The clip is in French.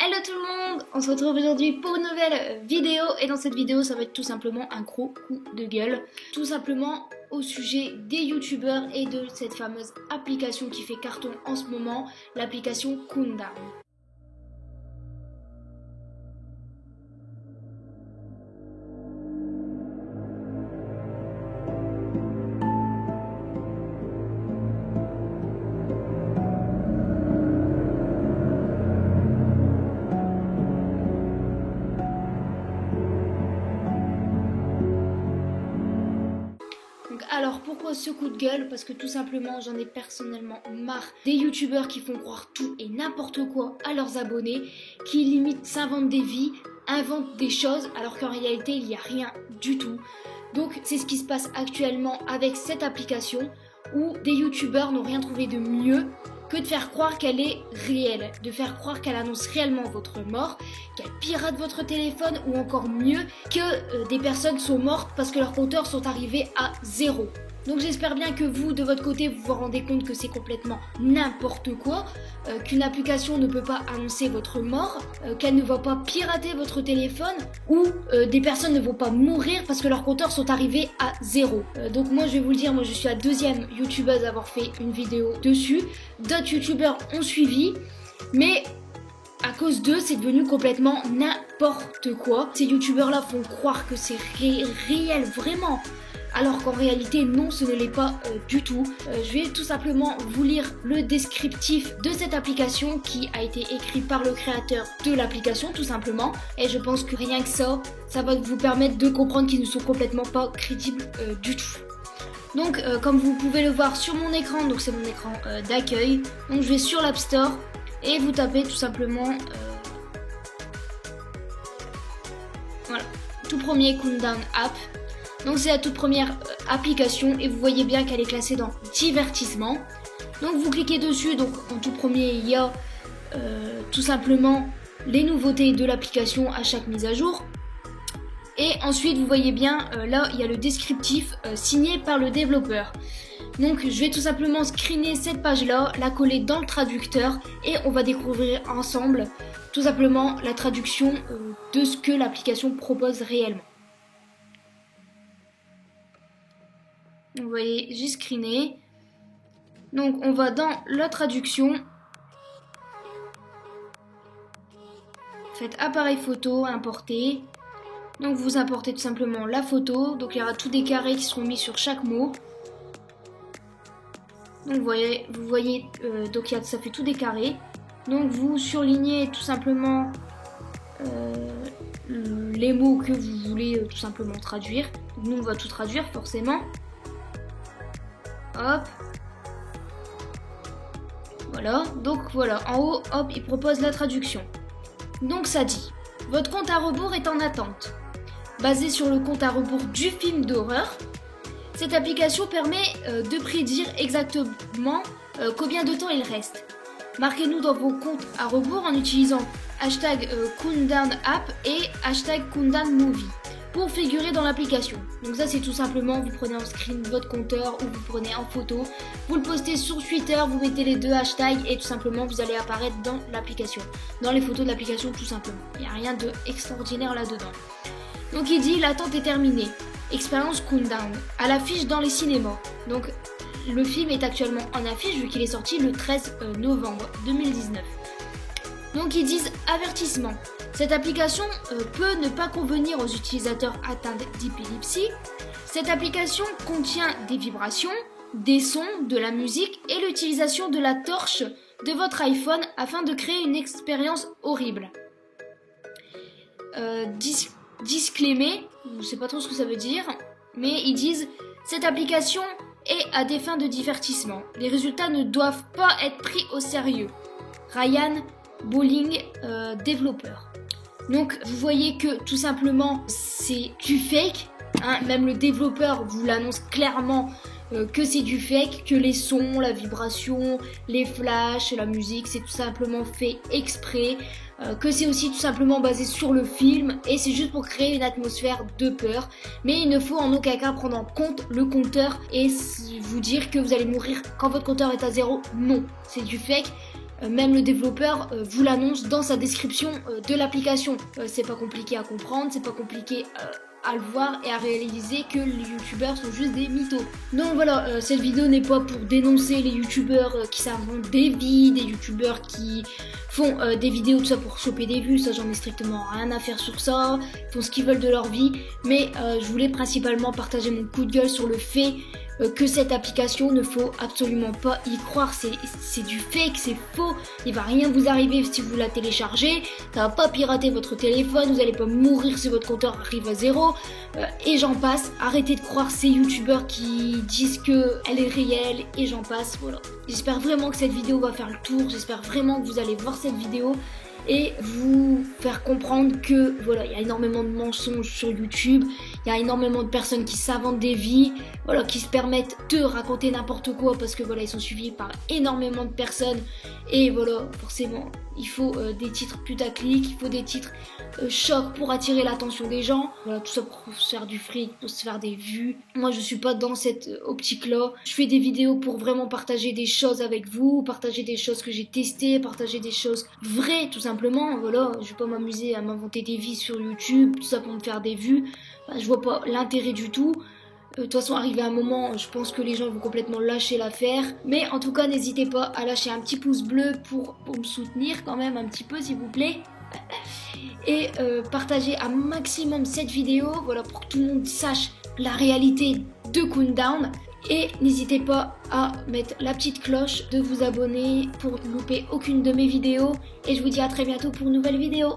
Hello tout le monde, on se retrouve aujourd'hui pour une nouvelle vidéo et dans cette vidéo ça va être tout simplement un gros coup de gueule. Tout simplement au sujet des youtubeurs et de cette fameuse application qui fait carton en ce moment, l'application Countdown. Alors pourquoi ce coup de gueule? Parce que tout simplement j'en ai personnellement marre des youtubeurs qui font croire tout et n'importe quoi à leurs abonnés, qui limite s'inventent des vies, inventent des choses alors qu'en réalité il n'y a rien du tout. Donc c'est ce qui se passe actuellement avec cette application où des youtubeurs n'ont rien trouvé de mieux que de faire croire qu'elle est réelle, de faire croire qu'elle annonce réellement votre mort, qu'elle pirate votre téléphone ou encore mieux que des personnes sont mortes parce que leurs compteurs sont arrivés à 0. Donc j'espère bien que vous, de votre côté, vous vous rendez compte que c'est complètement n'importe quoi, qu'une application ne peut pas annoncer votre mort, qu'elle ne va pas pirater votre téléphone ou des personnes ne vont pas mourir parce que leurs compteurs sont arrivés à 0. Donc moi je vais vous le dire, moi je suis la deuxième youtubeuse à avoir fait une vidéo dessus. D'autres youtubeurs ont suivi, mais à cause d'eux, c'est devenu complètement n'importe quoi. Ces youtubeurs là font croire que c'est réel vraiment, alors qu'en réalité non, ce ne l'est pas du tout. Je vais tout simplement vous lire le descriptif de cette application qui a été écrit par le créateur de l'application tout simplement, et je pense que rien que ça va vous permettre de comprendre qu'ils ne sont complètement pas crédibles du tout. Donc comme vous pouvez le voir sur mon écran, donc c'est mon écran d'accueil, donc je vais sur l'App Store et vous tapez tout simplement voilà, tout premier Countdown App. Donc c'est la toute première application et vous voyez bien qu'elle est classée dans divertissement. Donc vous cliquez dessus, donc en tout premier il y a tout simplement les nouveautés de l'application à chaque mise à jour. Et ensuite vous voyez bien là il y a le descriptif signé par le développeur. Donc je vais tout simplement screener cette page là, la coller dans le traducteur et on va découvrir ensemble tout simplement la traduction de ce que l'application propose réellement. Vous voyez, j'ai screené. Donc on va dans la traduction. Faites appareil photo, importer. Donc vous importez tout simplement la photo. Donc il y aura tous des carrés qui seront mis sur chaque mot. Donc vous voyez donc ça fait tout des carrés. Donc vous surlignez tout simplement les mots que vous voulez tout simplement traduire. Donc, nous on va tout traduire forcément. Hop. Voilà, donc voilà, en haut, hop, il propose la traduction. Donc ça dit, votre compte à rebours est en attente. Basé sur le compte à rebours du film d'horreur, cette application permet de prédire exactement combien de temps il reste. Marquez-nous dans vos comptes à rebours en utilisant hashtag Countdown App et hashtag Countdown Movie pour figurer dans l'application. Donc ça c'est tout simplement, vous prenez en screen votre compteur ou vous prenez en photo, vous le postez sur Twitter, vous mettez les deux hashtags et tout simplement vous allez apparaître dans l'application, dans les photos de l'application tout simplement. Il n'y a rien d'extraordinaire là-dedans. Donc il dit l'attente est terminée, expérience Countdown, à l'affiche dans les cinémas. Donc le film est actuellement en affiche vu qu'il est sorti le 13 novembre 2019. Donc ils disent avertissement. Cette application peut ne pas convenir aux utilisateurs atteints d'épilepsie. Cette application contient des vibrations, des sons, de la musique et l'utilisation de la torche de votre iPhone afin de créer une expérience horrible. Disclaimer, je ne sais pas trop ce que ça veut dire, mais ils disent cette application est à des fins de divertissement. Les résultats ne doivent pas être pris au sérieux. Ryan Bowling, développeur. Donc vous voyez que tout simplement c'est du fake, hein, même le développeur vous l'annonce clairement que c'est du fake, que les sons, la vibration, les flashs, la musique c'est tout simplement fait exprès, que c'est aussi tout simplement basé sur le film et c'est juste pour créer une atmosphère de peur, mais il ne faut en aucun cas prendre en compte le compteur et vous dire que vous allez mourir quand votre compteur est à 0, non, c'est du fake. Même le développeur vous l'annonce dans sa description de l'application. C'est pas compliqué à comprendre, c'est pas compliqué à le voir et à réaliser que les youtubeurs sont juste des mythos. Donc voilà, cette vidéo n'est pas pour dénoncer les youtubeurs qui s'inventent des vies, des youtubeurs qui font des vidéos tout ça pour choper des vues, ça j'en ai strictement rien à faire sur ça, ils font ce qu'ils veulent de leur vie, mais je voulais principalement partager mon coup de gueule sur le fait que cette application ne faut absolument pas y croire, c'est du fake, c'est faux, il va rien vous arriver si vous la téléchargez, ça va pas pirater votre téléphone, vous allez pas mourir si votre compteur arrive à 0, et j'en passe. Arrêtez de croire ces youtubeurs qui disent que elle est réelle et j'en passe, voilà. J'espère vraiment que cette vidéo va faire le tour, j'espère vraiment que vous allez voir cette vidéo et vous faire comprendre que voilà, il y a énormément de mensonges sur YouTube, il y a énormément de personnes qui s'inventent des vies, voilà, qui se permettent de raconter n'importe quoi parce que voilà, ils sont suivis par énormément de personnes et voilà, forcément, il faut des titres putaclic, il faut des titres choc pour attirer l'attention des gens, voilà, tout ça pour se faire du fric, pour se faire des vues. Moi je suis pas dans cette optique-là, je fais des vidéos pour vraiment partager des choses avec vous, partager des choses que j'ai testées, partager des choses vraies tout simplement, voilà, je vais pas m'amuser à m'inventer des vies sur YouTube, tout ça pour me faire des vues, enfin, je vois pas l'intérêt du tout. De toute façon, arrivé à un moment, je pense que les gens vont complètement lâcher l'affaire. Mais en tout cas, n'hésitez pas à lâcher un petit pouce bleu pour me soutenir quand même un petit peu, s'il vous plaît. Et partagez un maximum cette vidéo, voilà, pour que tout le monde sache la réalité de Countdown. Et n'hésitez pas à mettre la petite cloche, de vous abonner pour ne louper aucune de mes vidéos. Et je vous dis à très bientôt pour une nouvelle vidéo.